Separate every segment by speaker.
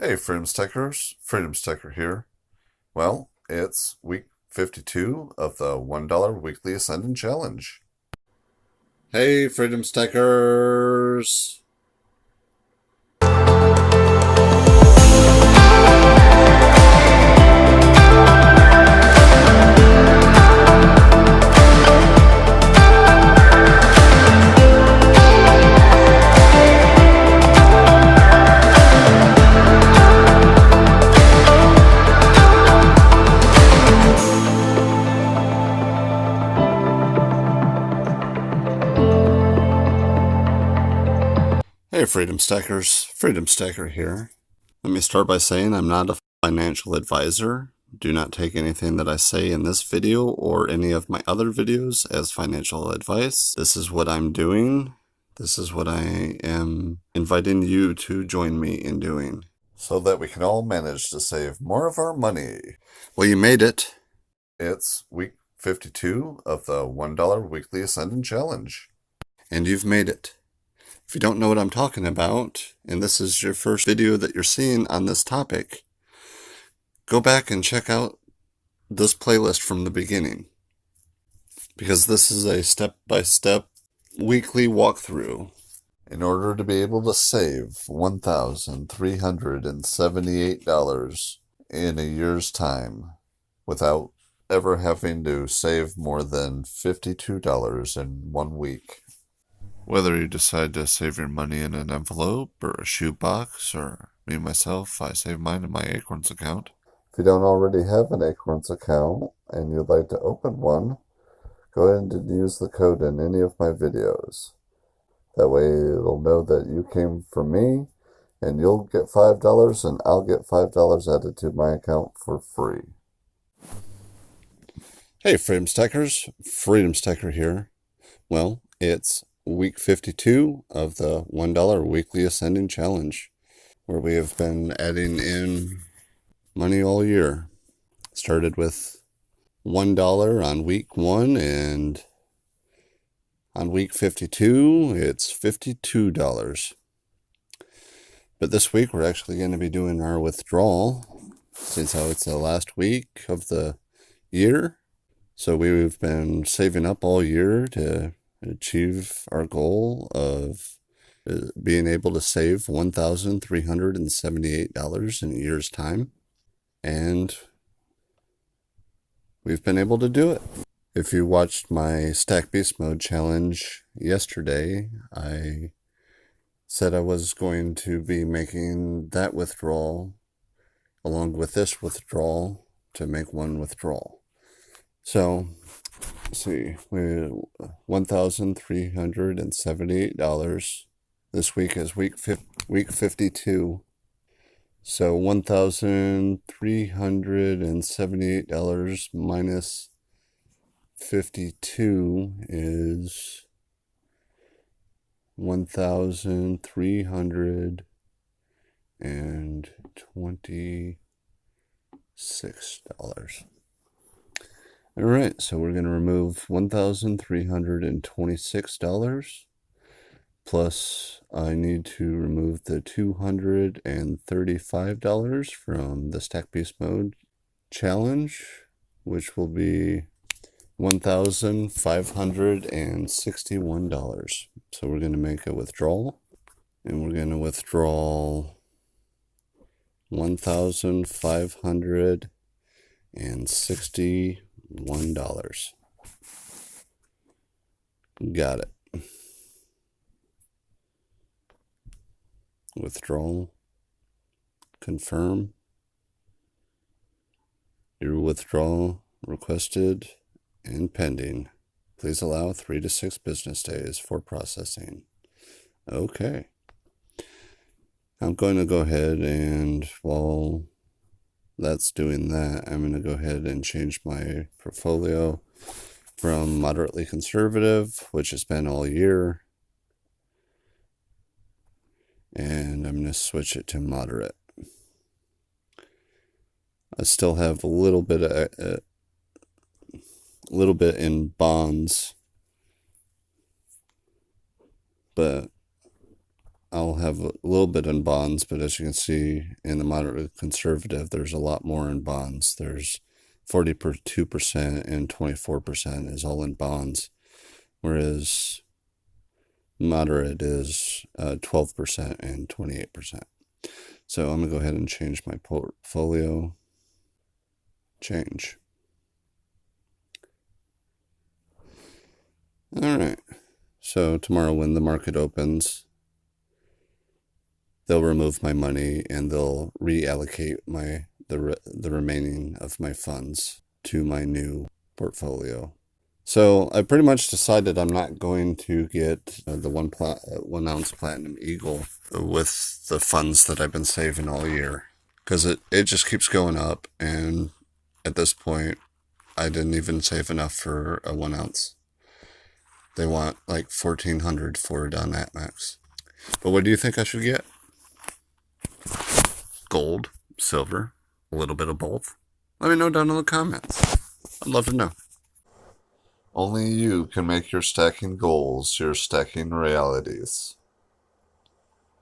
Speaker 1: Hey, Freedom Stickers, Freedom Sticker here. Well, it's week 52 of the $1 Weekly Ascendant Challenge. Hey, Freedom Stickers! Hey, Freedom Stickers, Freedom Sticker here. Let me start by saying I'm not a financial advisor. Do not take anything that I say in this video or any of my other videos as financial advice. This is what I'm doing. This is what I am inviting you to join me in doing, so that we can all manage to save more of our money. Well, you made it. It's week 52 of the $1 Weekly Ascendant Challenge. And you've made it. If you don't know what I'm talking about, and this is your first video that you're seeing on this topic, go back and check out this playlist from the beginning, because this is a step-by-step weekly walkthrough in order to be able to save $1,378 in a year's time without ever having to save more than $52 in 1 week. Whether you decide to save your money in an envelope or a shoebox, or me myself, I save mine in my Acorns account. If you don't already have an Acorns account and you'd like to open one, go ahead and use the code in any of my videos. That way it'll know that you came from me, and you'll get $5 and I'll get $5 added to my account for free. Hey, Freedom Stickers, Freedom Sticker here. Well, it's week 52 of the $1 Weekly Ascending Challenge, where we have been adding in money all year. Started with $1 on week 1, and on week 52 it's $52. But this week we're actually going to be doing our withdrawal, since how it's the last week of the year. So we've been saving up all year to achieve our goal of being able to save $1,378 in a year's time. And we've been able to do it. If you watched my Stack Beast Mode challenge yesterday, I said I was going to be making that withdrawal along with this withdrawal to make one withdrawal. So, let's see, we're $1,378. This week is week 52. So $1,378 minus 52 is $1,326. All right, so we're going to remove $1,326, plus I need to remove the $235 from the Stack Beast Mode challenge, which will be $1,561. So we're going to make a withdrawal, and we're going to withdraw $1,561. Got it. Withdrawal. Confirm. Your withdrawal requested and pending. Please allow 3 to 6 business days for processing. Okay. I'm going to go ahead and, while that's doing that, I'm going to go ahead and change my portfolio from moderately conservative, which has been all year, and I'm going to switch it to moderate. I still have a little bit in bonds, but I'll have a little bit in bonds, but as you can see in the moderate conservative, there's a lot more in bonds. There's 42% and 24% is all in bonds, whereas moderate is 12% and 28%. So I'm going to go ahead and change my portfolio. Change. All right. So tomorrow when the market opens, they'll remove my money and they'll reallocate the remaining of my funds to my new portfolio. So I pretty much decided I'm not going to get the 1 ounce Platinum Eagle with the funds that I've been saving all year, because it just keeps going up, and at this point I didn't even save enough for a 1 ounce. They want like $1,400 for it on Apmex. But what do you think I should get? Gold, silver, a little bit of both? Let me know down in the comments. I'd love to know. Only you can make your stacking goals your stacking realities.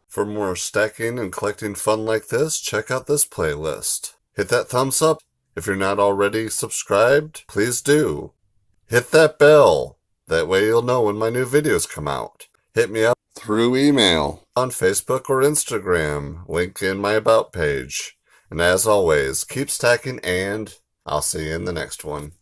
Speaker 1: For more stacking and collecting fun like this, check out this playlist. Hit that thumbs up. If you're not already subscribed, please do. Hit that bell. That way you'll know when my new videos come out. Hit me up through email, on Facebook or Instagram, link in my About page. And as always, keep stacking, and I'll see you in the next one.